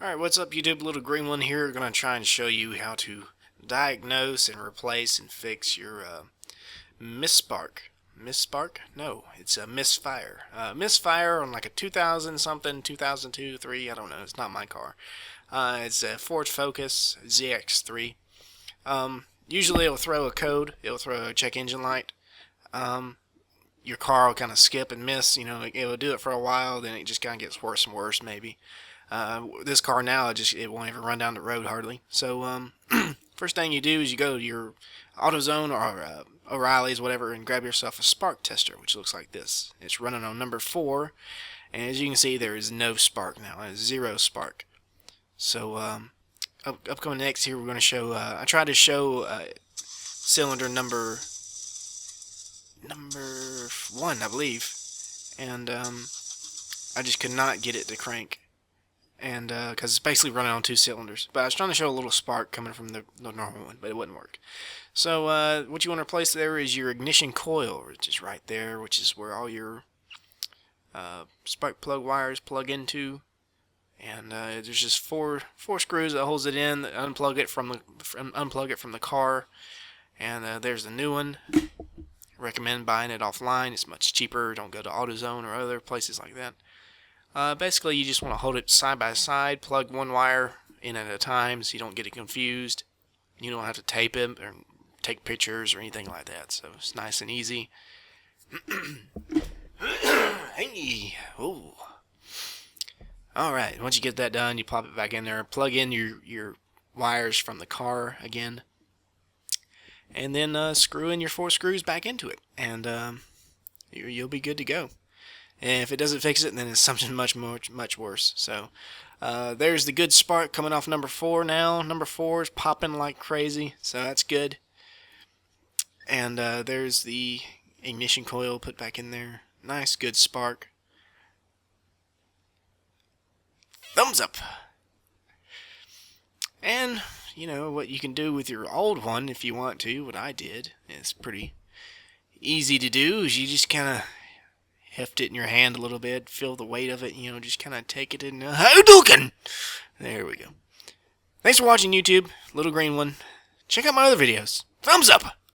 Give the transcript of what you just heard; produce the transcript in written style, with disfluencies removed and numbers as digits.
Alright, what's up YouTube? Little green one here. Going to try and show you how to diagnose and replace and fix your Misspark? No, it's a Misfire. Misfire on like a 2000 something, 2002, 3, I don't know, it's not my car. It's a Ford Focus ZX3. Usually it'll throw a code, it'll throw a check engine light. Your car will kind of skip and miss, it will do it for a while, then it just kind of gets worse and worse maybe. This car now, it won't even run down the road hardly. So first thing you do is you go to your AutoZone or O'Reilly's, whatever, and grab yourself a spark tester, which looks like this. It's running on number 4, and as you can see, there is no spark now. It is 0 spark. So upcoming next here, we're going to show. I tried to show cylinder number 1, I believe, and I just could not get it to crank. And because it's basically running on 2 cylinders. But I was trying to show a little spark coming from the normal one, but it wouldn't work. So what you want to replace there is your ignition coil, which is right there, which is where all your spark plug wires plug into. And there's just four screws that holds it in. Unplug it from the car. And there's the new one. Recommend buying it offline. It's much cheaper. Don't go to AutoZone or other places like that. Basically, you just want to hold it side by side, plug one wire in at a time so you don't get it confused. You don't have to tape it or take pictures or anything like that, so it's nice and easy. Hey, oh. Alright, once you get that done, you pop it back in there, plug in your wires from the car again, and then screw in your 4 screws back into it, and you'll be good to go. And if it doesn't fix it, then it's something much worse. So there's the good spark coming off number 4 now. Number 4 is popping like crazy, so that's good. And there's the ignition coil put back in there. Nice, good spark. Thumbs up. And what you can do with your old one, if you want to, what I did, it's pretty easy to do, is you just kind of heft it in your hand a little bit, feel the weight of it, just kind of take it in. Hadouken! There we go. Thanks for watching, YouTube. Little green one. Check out my other videos. Thumbs up!